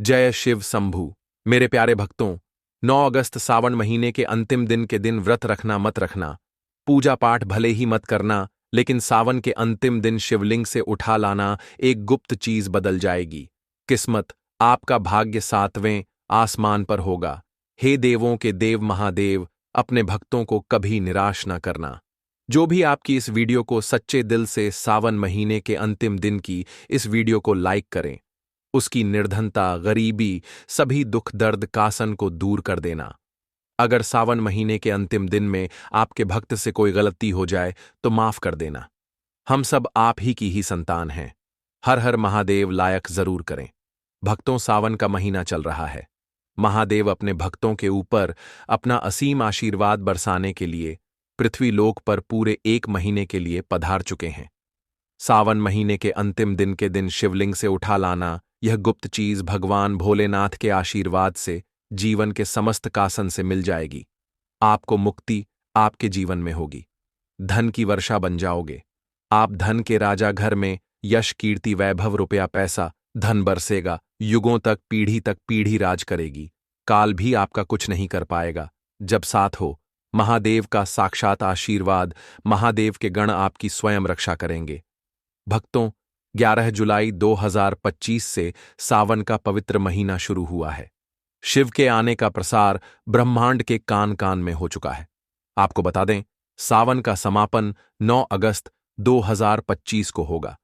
जय शिव शंभू। मेरे प्यारे भक्तों, 9 अगस्त सावन महीने के अंतिम दिन के दिन व्रत रखना मत रखना, पूजा पाठ भले ही मत करना, लेकिन सावन के अंतिम दिन शिवलिंग से उठा लाना एक गुप्त चीज बदल जाएगी। किस्मत, आपका भाग्य 7वें आसमान पर होगा। हे देवों के देव महादेव, अपने भक्तों को कभी निराश न करना। जो भी आपकी इस वीडियो को सच्चे दिल से सावन महीने के अंतिम दिन की इस वीडियो को लाइक करें, उसकी निर्धनता, गरीबी, सभी दुख दर्द कासन को दूर कर देना। अगर सावन महीने के अंतिम दिन में आपके भक्त से कोई गलती हो जाए तो माफ कर देना। हम सब आप ही की ही संतान हैं। हर हर महादेव लायक जरूर करें। भक्तों, सावन का महीना चल रहा है। महादेव अपने भक्तों के ऊपर अपना असीम आशीर्वाद बरसाने के लिए पृथ्वी लोक पर पूरे 1 महीने के लिए पधार चुके हैं। सावन महीने के अंतिम दिन के दिन शिवलिंग से उठा लाना, यह गुप्त चीज भगवान भोलेनाथ के आशीर्वाद से जीवन के समस्त कासन से मिल जाएगी। आपको मुक्ति आपके जीवन में होगी। धन की वर्षा बन जाओगे। आप धन के राजा, घर में यश, कीर्ति, वैभव, रुपया, पैसा, धन बरसेगा। युगों तक पीढ़ी राज करेगी। काल भी आपका कुछ नहीं कर पाएगा जब साथ हो महादेव का साक्षात आशीर्वाद। महादेव के गण आपकी स्वयं रक्षा करेंगे। भक्तों, 11 जुलाई 2025 से सावन का पवित्र महीना शुरू हुआ है। शिव के आने का प्रसार ब्रह्मांड के कान कान में हो चुका है। आपको बता दें, सावन का समापन 9 अगस्त 2025 को होगा।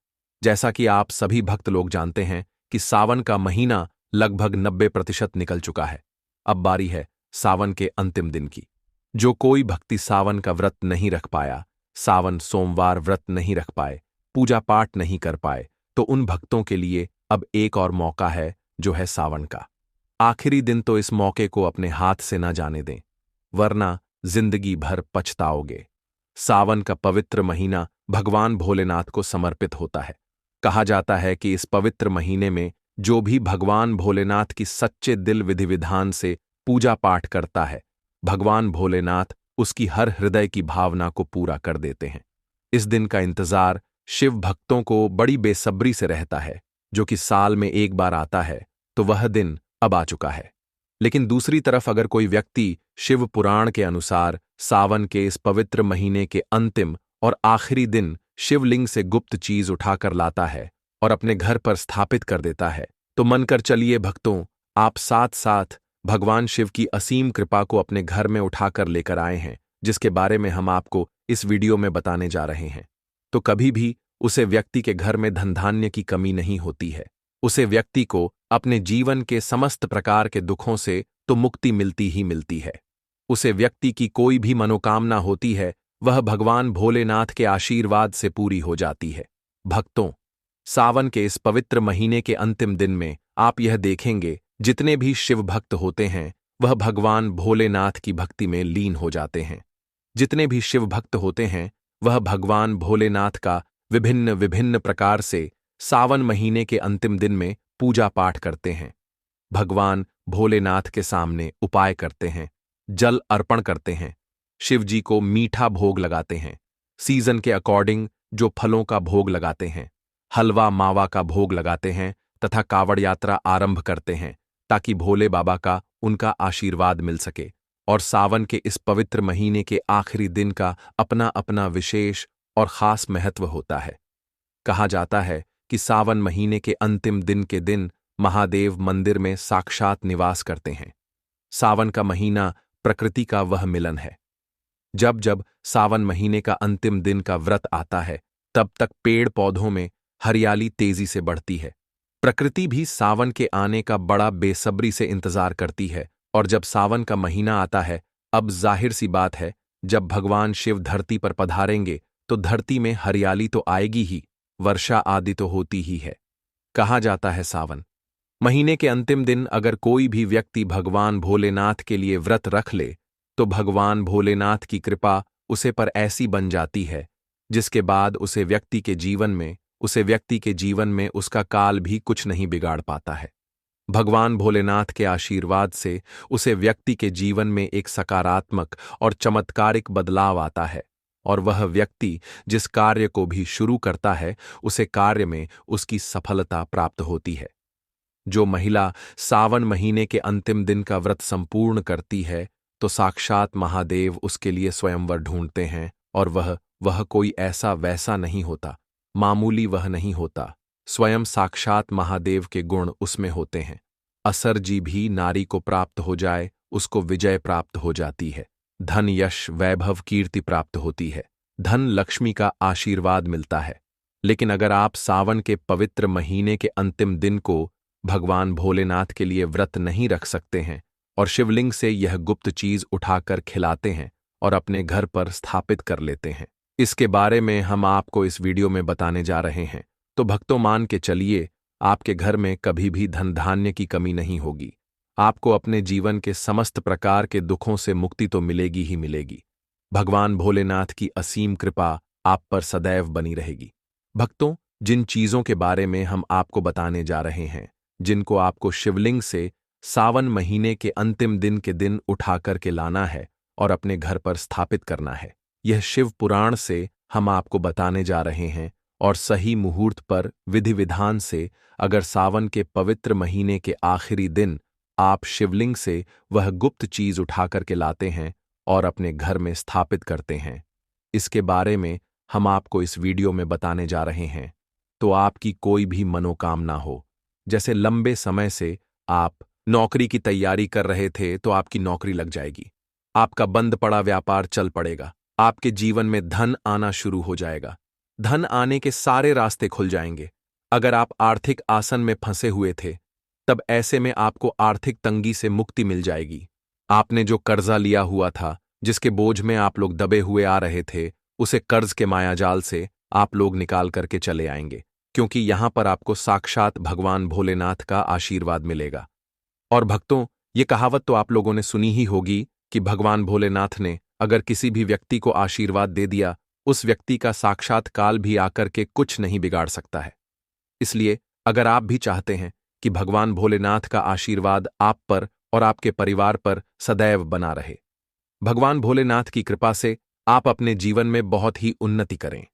जैसा कि आप सभी भक्त लोग जानते हैं कि सावन का महीना लगभग 90% निकल चुका है। अब बारी है सावन के अंतिम दिन की। जो कोई भक्ति सावन का व्रत नहीं रख पाया, सावन सोमवार व्रत नहीं रख पाए, पूजा पाठ नहीं कर पाए, तो उन भक्तों के लिए अब एक और मौका है, जो है सावन का आखिरी दिन। तो इस मौके को अपने हाथ से न जाने दें, वरना जिंदगी भर पछताओगे। सावन का पवित्र महीना भगवान भोलेनाथ को समर्पित होता है। कहा जाता है कि इस पवित्र महीने में जो भी भगवान भोलेनाथ की सच्चे दिल विधि विधान से पूजा पाठ करता है, भगवान भोलेनाथ उसकी हर हृदय की भावना को पूरा कर देते हैं। इस दिन का इंतजार शिव भक्तों को बड़ी बेसब्री से रहता है, जो कि साल में एक बार आता है, तो वह दिन अब आ चुका है। लेकिन दूसरी तरफ अगर कोई व्यक्ति शिव पुराण के अनुसार सावन के इस पवित्र महीने के अंतिम और आखिरी दिन शिवलिंग से गुप्त चीज उठाकर लाता है और अपने घर पर स्थापित कर देता है, तो मनकर चलिए भक्तों, आप साथ साथ भगवान शिव की असीम कृपा को अपने घर में उठाकर लेकर आए हैं, जिसके बारे में हम आपको इस वीडियो में बताने जा रहे हैं। तो कभी भी उसे व्यक्ति के घर में धन धान्य की कमी नहीं होती है। उसे व्यक्ति को अपने जीवन के समस्त प्रकार के दुखों से तो मुक्ति मिलती ही मिलती है। उसे व्यक्ति की कोई भी मनोकामना होती है, वह भगवान भोलेनाथ के आशीर्वाद से पूरी हो जाती है। भक्तों, सावन के इस पवित्र महीने के अंतिम दिन में आप यह देखेंगे, जितने भी शिव भक्त होते हैं वह भगवान भोलेनाथ की भक्ति में लीन हो जाते हैं। जितने भी शिव भक्त होते हैं वह भगवान भोलेनाथ का विभिन्न विभिन्न प्रकार से सावन महीने के अंतिम दिन में पूजा पाठ करते हैं। भगवान भोलेनाथ के सामने उपाय करते हैं, जल अर्पण करते हैं, शिव जी को मीठा भोग लगाते हैं, सीजन के अकॉर्डिंग जो फलों का भोग लगाते हैं, हलवा मावा का भोग लगाते हैं तथा कावड़ यात्रा आरंभ करते हैं, ताकि भोले बाबा का उनका आशीर्वाद मिल सके। और सावन के इस पवित्र महीने के आखिरी दिन का अपना अपना विशेष और खास महत्व होता है। कहा जाता है कि सावन महीने के अंतिम दिन के दिन महादेव मंदिर में साक्षात निवास करते हैं। सावन का महीना प्रकृति का वह मिलन है। जब जब सावन महीने का अंतिम दिन का व्रत आता है, तब तक पेड़ पौधों में हरियाली तेजी से बढ़ती है। प्रकृति भी सावन के आने का बड़ा बेसब्री से इंतजार करती है। और जब सावन का महीना आता है, अब जाहिर सी बात है, जब भगवान शिव धरती पर पधारेंगे तो धरती में हरियाली तो आएगी ही, वर्षा आदि तो होती ही है। कहा जाता है सावन महीने के अंतिम दिन अगर कोई भी व्यक्ति भगवान भोलेनाथ के लिए व्रत रख ले, तो भगवान भोलेनाथ की कृपा उसे पर ऐसी बन जाती है, जिसके बाद उसे व्यक्ति के जीवन में उसका काल भी कुछ नहीं बिगाड़ पाता है। भगवान भोलेनाथ के आशीर्वाद से उसे व्यक्ति के जीवन में एक सकारात्मक और चमत्कारिक बदलाव आता है, और वह व्यक्ति जिस कार्य को भी शुरू करता है, उसे कार्य में उसकी सफलता प्राप्त होती है। जो महिला सावन महीने के अंतिम दिन का व्रत संपूर्ण करती है तो साक्षात महादेव उसके लिए स्वयंवर ढूंढते हैं, और वह कोई ऐसा वैसा नहीं होता, मामूली वह नहीं होता, स्वयं साक्षात महादेव के गुण उसमें होते हैं। असर जी भी नारी को प्राप्त हो जाए उसको विजय प्राप्त हो जाती है, धन यश वैभव कीर्ति प्राप्त होती है, धन लक्ष्मी का आशीर्वाद मिलता है। लेकिन अगर आप सावन के पवित्र महीने के अंतिम दिन को भगवान भोलेनाथ के लिए व्रत नहीं रख सकते हैं और शिवलिंग से यह गुप्त चीज उठाकर खिलाते हैं और अपने घर पर स्थापित कर लेते हैं, इसके बारे में हम आपको इस वीडियो में बताने जा रहे हैं। तो भक्तों मान के चलिए, आपके घर में कभी भी धन धान्य की कमी नहीं होगी, आपको अपने जीवन के समस्त प्रकार के दुखों से मुक्ति तो मिलेगी ही मिलेगी। भगवान भोलेनाथ की असीम कृपा आप पर सदैव बनी रहेगी। भक्तों, जिन चीजों के बारे में हम आपको बताने जा रहे हैं, जिनको आपको शिवलिंग से सावन महीने के अंतिम दिन के दिन उठा करके लाना है और अपने घर पर स्थापित करना है, यह शिव पुराण से हम आपको बताने जा रहे हैं। और सही मुहूर्त पर विधि विधान से अगर सावन के पवित्र महीने के आखिरी दिन आप शिवलिंग से वह गुप्त चीज उठा करके लाते हैं और अपने घर में स्थापित करते हैं, इसके बारे में हम आपको इस वीडियो में बताने जा रहे हैं। तो आपकी कोई भी मनोकामना हो, जैसे लंबे समय से आप नौकरी की तैयारी कर रहे थे तो आपकी नौकरी लग जाएगी, आपका बंद पड़ा व्यापार चल पड़ेगा, आपके जीवन में धन आना शुरू हो जाएगा, धन आने के सारे रास्ते खुल जाएंगे। अगर आप आर्थिक आसन में फंसे हुए थे तब ऐसे में आपको आर्थिक तंगी से मुक्ति मिल जाएगी। आपने जो कर्जा लिया हुआ था, जिसके बोझ में आप लोग दबे हुए आ रहे थे, उसे कर्ज के मायाजाल से आप लोग निकाल करके चले आएंगे, क्योंकि यहां पर आपको साक्षात भगवान भोलेनाथ का आशीर्वाद मिलेगा। और भक्तों, ये कहावत तो आप लोगों ने सुनी ही होगी कि भगवान भोलेनाथ ने अगर किसी भी व्यक्ति को आशीर्वाद दे दिया, उस व्यक्ति का साक्षात काल भी आकर के कुछ नहीं बिगाड़ सकता है। इसलिए अगर आप भी चाहते हैं कि भगवान भोलेनाथ का आशीर्वाद आप पर और आपके परिवार पर सदैव बना रहे, भगवान भोलेनाथ की कृपा से आप अपने जीवन में बहुत ही उन्नति करें,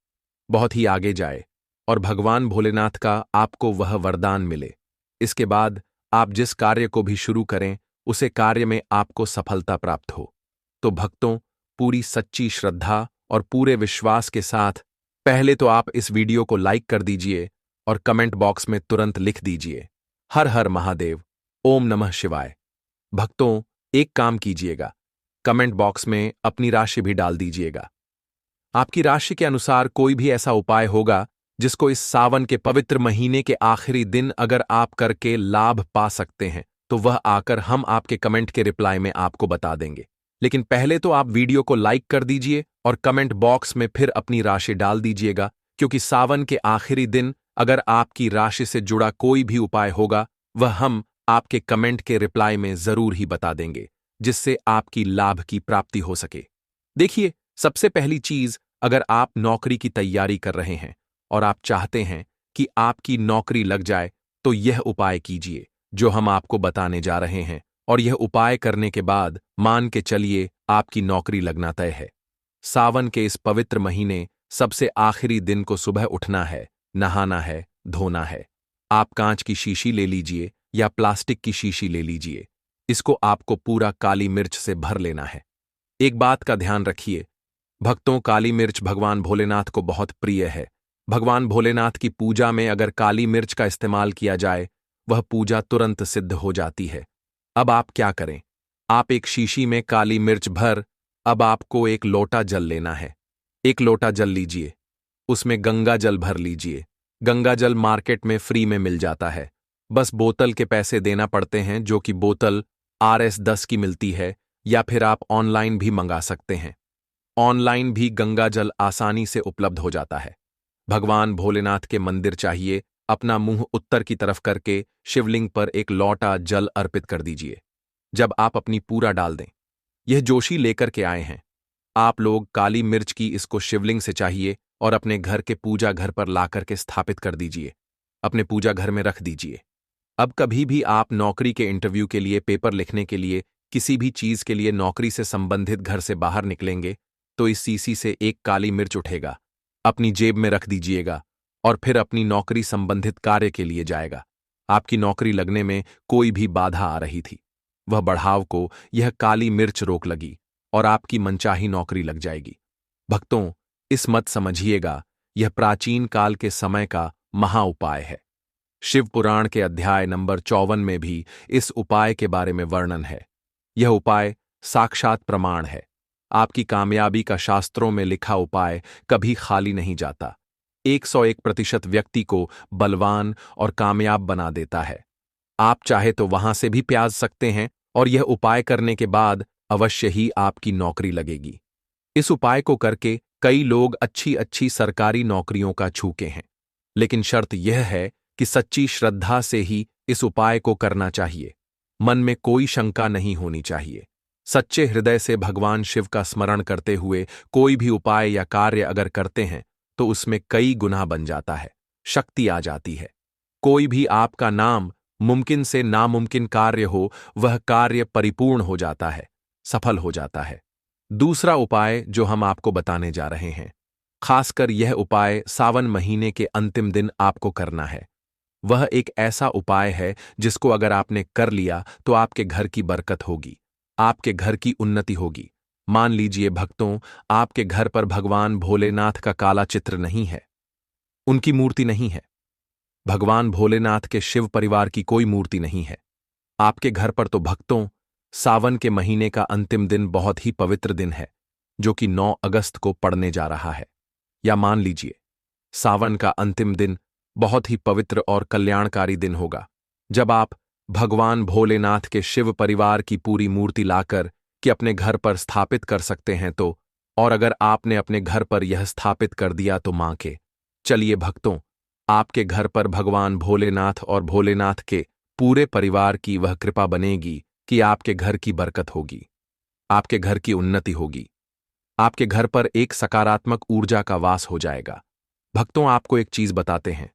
बहुत ही आगे जाए और भगवान भोलेनाथ का आपको वह वरदान मिले, इसके बाद आप जिस कार्य को भी शुरू करें उसे कार्य में आपको सफलता प्राप्त हो, तो भक्तों, पूरी सच्ची श्रद्धा और पूरे विश्वास के साथ पहले तो आप इस वीडियो को लाइक कर दीजिए और कमेंट बॉक्स में तुरंत लिख दीजिए, हर हर महादेव, ओम नमः शिवाय। भक्तों, एक काम कीजिएगा, कमेंट बॉक्स में अपनी राशि भी डाल दीजिएगा। आपकी राशि के अनुसार कोई भी ऐसा उपाय होगा जिसको इस सावन के पवित्र महीने के आखिरी दिन अगर आप करके लाभ पा सकते हैं, तो वह आकर हम आपके कमेंट के रिप्लाई में आपको बता देंगे। लेकिन पहले तो आप वीडियो को लाइक कर दीजिए और कमेंट बॉक्स में फिर अपनी राशि डाल दीजिएगा, क्योंकि सावन के आखिरी दिन अगर आपकी राशि से जुड़ा कोई भी उपाय होगा वह हम आपके कमेंट के रिप्लाई में जरूर ही बता देंगे, जिससे आपकी लाभ की प्राप्ति हो सके। देखिए, सबसे पहली चीज, अगर आप नौकरी की तैयारी कर रहे हैं और आप चाहते हैं कि आपकी नौकरी लग जाए, तो यह उपाय कीजिए जो हम आपको बताने जा रहे हैं, और यह उपाय करने के बाद मान के चलिए आपकी नौकरी लगना तय है। सावन के इस पवित्र महीने सबसे आखिरी दिन को सुबह उठना है, नहाना है, धोना है। आप कांच की शीशी ले लीजिए या प्लास्टिक की शीशी ले लीजिए, इसको आपको पूरा काली मिर्च से भर लेना है। एक बात का ध्यान रखिए भक्तों, काली मिर्च भगवान भोलेनाथ को बहुत प्रिय है। भगवान भोलेनाथ की पूजा में अगर काली मिर्च का इस्तेमाल किया जाए, वह पूजा तुरंत सिद्ध हो जाती है। अब आप क्या करें, आप एक शीशी में काली मिर्च भर, अब आपको एक लोटा जल लेना है। एक लोटा जल लीजिए, उसमें गंगा जल भर लीजिए। गंगा जल मार्केट में फ्री में मिल जाता है, बस बोतल के पैसे देना पड़ते हैं, जो कि बोतल RS10 की मिलती है, या फिर आप ऑनलाइन भी मंगा सकते हैं। ऑनलाइन भी गंगा जल आसानी से उपलब्ध हो जाता है। भगवान भोलेनाथ के मंदिर चाहिए, अपना मुंह उत्तर की तरफ करके शिवलिंग पर एक लोटा जल अर्पित कर दीजिए। जब आप अपनी पूरा डाल दें, यह जोशी लेकर के आए हैं आप लोग, काली मिर्च की इसको शिवलिंग से चाहिए और अपने घर के पूजा घर पर लाकर के स्थापित कर दीजिए, अपने पूजा घर में रख दीजिए। अब कभी भी आप नौकरी के इंटरव्यू के लिए, पेपर लिखने के लिए, किसी भी चीज के लिए नौकरी से संबंधित घर से बाहर निकलेंगे, तो इस शीशी से एक काली मिर्च उठेगा, अपनी जेब में रख दीजिएगा और फिर अपनी नौकरी संबंधित कार्य के लिए जाएगा। आपकी नौकरी लगने में कोई भी बाधा आ रही थी, वह बढ़ाव को यह काली मिर्च रोक लगी और आपकी मनचाही नौकरी लग जाएगी। भक्तों, इस मत समझिएगा, यह प्राचीन काल के समय का महा उपाय है। शिव पुराण के अध्याय नंबर 54 में भी इस उपाय के बारे में वर्णन है। यह उपाय साक्षात प्रमाण है। आपकी कामयाबी का शास्त्रों में लिखा उपाय कभी खाली नहीं जाता। 101% व्यक्ति को बलवान और कामयाब बना देता है। आप चाहे तो वहां से भी प्याज सकते हैं और यह उपाय करने के बाद अवश्य ही आपकी नौकरी लगेगी। इस उपाय को करके कई लोग अच्छी अच्छी सरकारी नौकरियों का छूके हैं, लेकिन शर्त यह है कि सच्ची श्रद्धा से ही इस उपाय को करना चाहिए। मन में कोई शंका नहीं होनी चाहिए। सच्चे हृदय से भगवान शिव का स्मरण करते हुए कोई भी उपाय या कार्य अगर करते हैं तो उसमें कई गुना बन जाता है, शक्ति आ जाती है। कोई भी आपका नाम मुमकिन से नामुमकिन कार्य हो, वह कार्य परिपूर्ण हो जाता है, सफल हो जाता है। दूसरा उपाय जो हम आपको बताने जा रहे हैं, खासकर यह उपाय सावन महीने के अंतिम दिन आपको करना है। वह एक ऐसा उपाय है जिसको अगर आपने कर लिया तो आपके घर की बरकत होगी, आपके घर की उन्नति होगी। मान लीजिए भक्तों, आपके घर पर भगवान भोलेनाथ का काला चित्र नहीं है, उनकी मूर्ति नहीं है। भगवान भोलेनाथ के शिव परिवार की कोई मूर्ति नहीं है आपके घर पर। तो भक्तों, सावन के महीने का अंतिम दिन बहुत ही पवित्र दिन है, जो कि 9 अगस्त को पड़ने जा रहा है। या मान लीजिए, सावन का अंतिम दिन बहुत ही पवित्र और कल्याणकारी दिन होगा, जब आप भगवान भोलेनाथ के शिव परिवार की पूरी मूर्ति लाकर कि अपने घर पर स्थापित कर सकते हैं तो। और अगर आपने अपने घर पर यह स्थापित कर दिया तो मां के चलिए भक्तों, आपके घर पर भगवान भोलेनाथ और भोलेनाथ के पूरे परिवार की वह कृपा बनेगी कि आपके घर की बरकत होगी, आपके घर की उन्नति होगी, आपके घर पर एक सकारात्मक ऊर्जा का वास हो जाएगा। भक्तों, आपको एक चीज बताते हैं,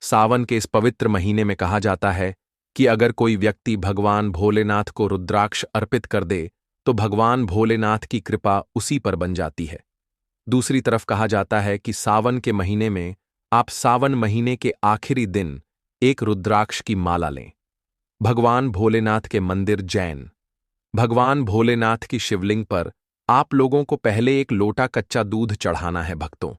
सावन के इस पवित्र महीने में कहा जाता है कि अगर कोई व्यक्ति भगवान भोलेनाथ को रुद्राक्ष अर्पित कर दे तो भगवान भोलेनाथ की कृपा उसी पर बन जाती है। दूसरी तरफ कहा जाता है कि सावन के महीने में आप सावन महीने के आखिरी दिन एक रुद्राक्ष की माला लें। भगवान भोलेनाथ के मंदिर जैन, भगवान भोलेनाथ की शिवलिंग पर आप लोगों को पहले एक लोटा कच्चा दूध चढ़ाना है भक्तों,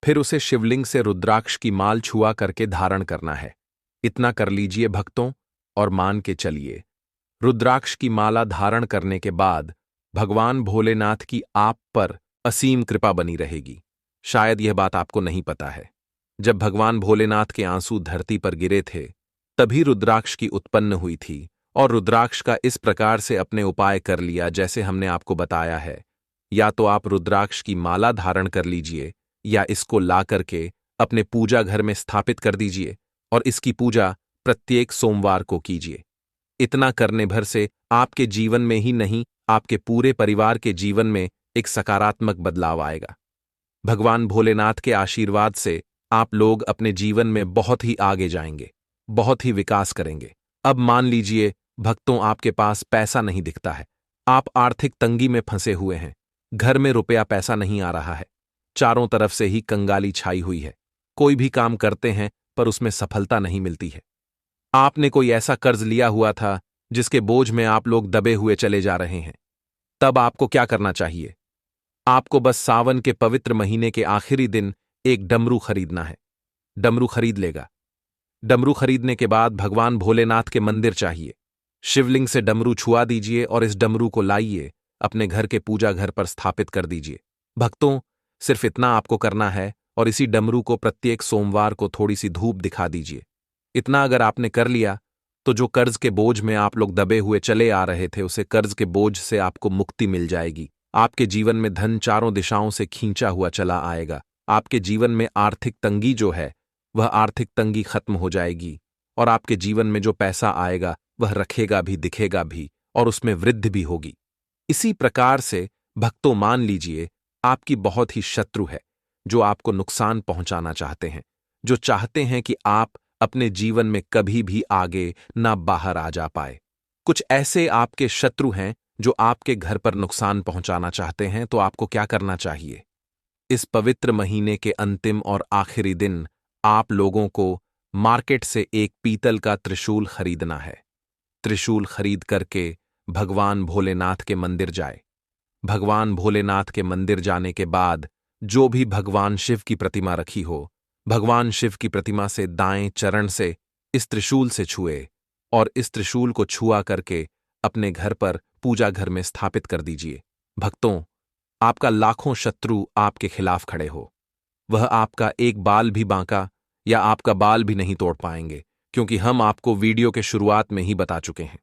फिर उसे शिवलिंग से रुद्राक्ष की माल छुआ करके धारण करना है। इतना कर लीजिए भक्तों और मान के चलिए, रुद्राक्ष की माला धारण करने के बाद भगवान भोलेनाथ की आप पर असीम कृपा बनी रहेगी। शायद यह बात आपको नहीं पता है, जब भगवान भोलेनाथ के आंसू धरती पर गिरे थे तभी रुद्राक्ष की उत्पन्न हुई थी, और रुद्राक्ष का इस प्रकार से अपने उपाय कर लिया जैसे हमने आपको बताया है। या तो आप रुद्राक्ष की माला धारण कर लीजिए या इसको ला करके अपने पूजा घर में स्थापित कर दीजिए और इसकी पूजा प्रत्येक सोमवार को कीजिए। इतना करने भर से आपके जीवन में ही नहीं, आपके पूरे परिवार के जीवन में एक सकारात्मक बदलाव आएगा। भगवान भोलेनाथ के आशीर्वाद से आप लोग अपने जीवन में बहुत ही आगे जाएंगे, बहुत ही विकास करेंगे। अब मान लीजिए भक्तों, आपके पास पैसा नहीं दिखता है, आप आर्थिक तंगी में फंसे हुए हैं, घर में रुपया पैसा नहीं आ रहा है, चारों तरफ से ही कंगाली छाई हुई है, कोई भी काम करते हैं पर उसमें सफलता नहीं मिलती है। आपने कोई ऐसा कर्ज लिया हुआ था जिसके बोझ में आप लोग दबे हुए चले जा रहे हैं। तब आपको क्या करना चाहिए? आपको बस सावन के पवित्र महीने के आखिरी दिन एक डमरू खरीदना है। डमरू खरीद लेगा। डमरू खरीदने के बाद भगवान भोलेनाथ के मंदिर चाहिए, शिवलिंग से डमरू छुआ दीजिए और इस डमरू को लाइए अपने घर के पूजा घर पर स्थापित कर दीजिए। भक्तों, सिर्फ इतना आपको करना है और इसी डमरू को प्रत्येक सोमवार को थोड़ी सी धूप दिखा दीजिए। इतना अगर आपने कर लिया तो जो कर्ज के बोझ में आप लोग दबे हुए चले आ रहे थे, उसे कर्ज के बोझ से आपको मुक्ति मिल जाएगी। आपके जीवन में धन चारों दिशाओं से खींचा हुआ चला आएगा। आपके जीवन में आर्थिक तंगी जो है वह आर्थिक तंगी खत्म हो जाएगी और आपके जीवन में जो पैसा आएगा वह रखेगा भी, दिखेगा भी और उसमें वृद्धि भी होगी। इसी प्रकार से भक्तों, मान लीजिए आपकी बहुत ही शत्रु है जो आपको नुकसान पहुंचाना चाहते हैं, जो चाहते हैं कि आप अपने जीवन में कभी भी आगे ना बाहर आ जा पाए। कुछ ऐसे आपके शत्रु हैं जो आपके घर पर नुकसान पहुंचाना चाहते हैं। तो आपको क्या करना चाहिए? इस पवित्र महीने के अंतिम और आखिरी दिन आप लोगों को मार्केट से एक पीतल का त्रिशूल खरीदना है। त्रिशूल खरीद करके भगवान भोलेनाथ के मंदिर जाए। भगवान भोलेनाथ के मंदिर जाने के बाद जो भी भगवान शिव की प्रतिमा रखी हो, भगवान शिव की प्रतिमा से दाएं चरण से इस त्रिशूल से छुए और इस त्रिशूल को छुआ करके अपने घर पर पूजा घर में स्थापित कर दीजिए। भक्तों, आपका लाखों शत्रु आपके खिलाफ खड़े हो, वह आपका एक बाल भी बांका या आपका बाल भी नहीं तोड़ पाएंगे, क्योंकि हम आपको वीडियो के शुरुआत में ही बता चुके हैं।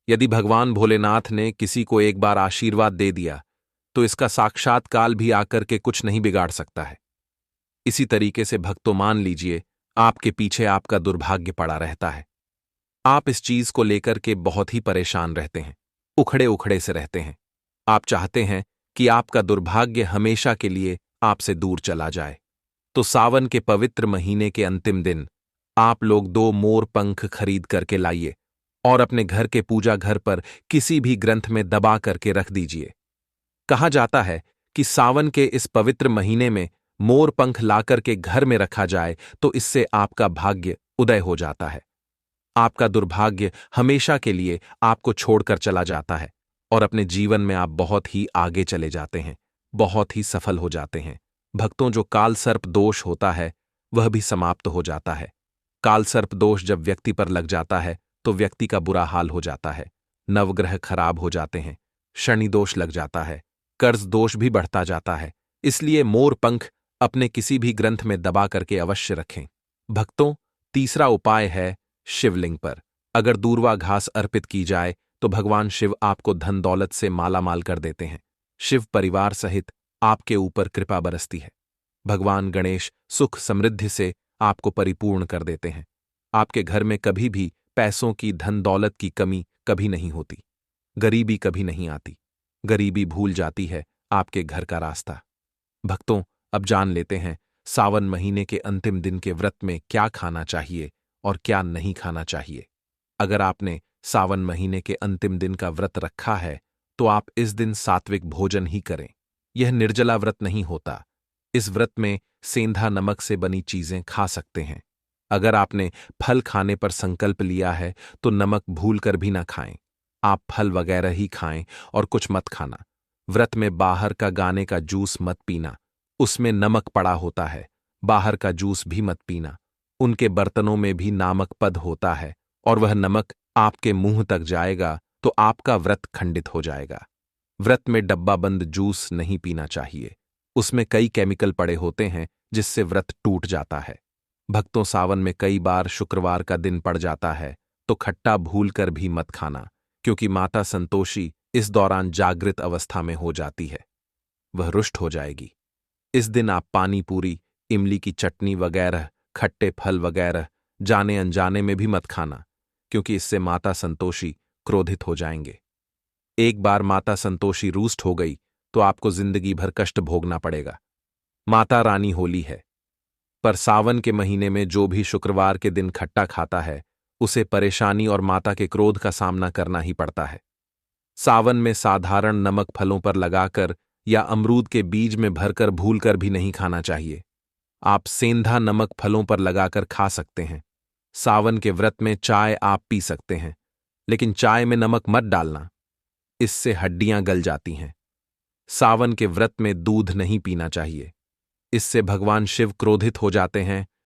यदि भगवान भोलेनाथ ने किसी को एक बार आशीर्वाद दे दिया तो इसका साक्षात काल भी आकर के कुछ नहीं बिगाड़ सकता है। इसी तरीके से भक्तों, मान लीजिए आपके पीछे आपका दुर्भाग्य पड़ा रहता है। आप इस चीज को लेकर के बहुत ही परेशान रहते हैं, उखड़े उखड़े से रहते हैं। आप चाहते हैं कि आपका दुर्भाग्य हमेशा के लिए आपसे दूर चला जाए। तो सावन के पवित्र महीने के अंतिम दिन आप लोग 2 मोर पंख खरीद करके लाइए और अपने घर के पूजा घर पर किसी भी ग्रंथ में दबा करके रख दीजिए। कहा जाता है कि सावन के इस पवित्र महीने में मोर पंख लाकर के घर में रखा जाए तो इससे आपका भाग्य उदय हो जाता है। आपका दुर्भाग्य हमेशा के लिए आपको छोड़कर चला जाता है और अपने जीवन में आप बहुत ही आगे चले जाते हैं, बहुत ही सफल हो जाते हैं। भक्तों, जो कालसर्प दोष होता है वह भी समाप्त हो जाता है। कालसर्प दोष जब व्यक्ति पर लग जाता है तो व्यक्ति का बुरा हाल हो जाता है, नवग्रह खराब हो जाते हैं, शनि दोष लग जाता है, कर्ज दोष भी बढ़ता जाता है। इसलिए मोर पंख अपने किसी भी ग्रंथ में दबा करके अवश्य रखें। भक्तों, तीसरा उपाय है शिवलिंग पर अगर दूर्वा घास अर्पित की जाए तो भगवान शिव आपको धन दौलत से मालामाल कर देते हैं। शिव परिवार सहित आपके ऊपर कृपा बरसती है। भगवान गणेश सुख समृद्धि से आपको परिपूर्ण कर देते हैं। आपके घर में कभी भी पैसों की, धन दौलत की कमी कभी नहीं होती, गरीबी कभी नहीं आती, गरीबी भूल जाती है आपके घर का रास्ता। भक्तों, अब जान लेते हैं सावन महीने के अंतिम दिन के व्रत में क्या खाना चाहिए और क्या नहीं खाना चाहिए। अगर आपने सावन महीने के अंतिम दिन का व्रत रखा है तो आप इस दिन सात्विक भोजन ही करें। यह निर्जला व्रत नहीं होता। इस व्रत में सेंधा नमक से बनी चीजें खा सकते हैं। अगर आपने फल खाने पर संकल्प लिया है तो नमक भूलकर भी ना खाएं। आप फल वगैरह ही खाएं और कुछ मत खाना। व्रत में बाहर का गाने का जूस मत पीना, उसमें नमक पड़ा होता है। बाहर का जूस भी मत पीना, उनके बर्तनों में भी नामक पद होता है और वह नमक आपके मुंह तक जाएगा तो आपका व्रत खंडित हो जाएगा। व्रत में डब्बाबंद जूस नहीं पीना चाहिए, उसमें कई केमिकल पड़े होते हैं जिससे व्रत टूट जाता है। भक्तों, सावन में कई बार शुक्रवार का दिन पड़ जाता है तो खट्टा भूलकर भी मत खाना, क्योंकि माता संतोषी इस दौरान जागृत अवस्था में हो जाती है, वह रुष्ट हो जाएगी। इस दिन आप पानी पूरी, इमली की चटनी वगैरह, खट्टे फल वगैरह जाने अनजाने में भी मत खाना, क्योंकि इससे माता संतोषी क्रोधित हो जाएंगे। एक बार माता संतोषी रूष्ट हो गई तो आपको जिंदगी भर कष्ट भोगना पड़ेगा। माता रानी होली है, पर सावन के महीने में जो भी शुक्रवार के दिन खट्टा खाता है उसे परेशानी और माता के क्रोध का सामना करना ही पड़ता है। सावन में साधारण नमक फलों पर लगाकर या अमरूद के बीज में भरकर भूलकर भी नहीं खाना चाहिए। आप सेंधा नमक फलों पर लगाकर खा सकते हैं। सावन के व्रत में चाय आप पी सकते हैं, लेकिन चाय में नमक मत डालना, इससे हड्डियां गल जाती हैं। सावन के व्रत में दूध नहीं पीना चाहिए, इससे भगवान शिव क्रोधित हो जाते हैं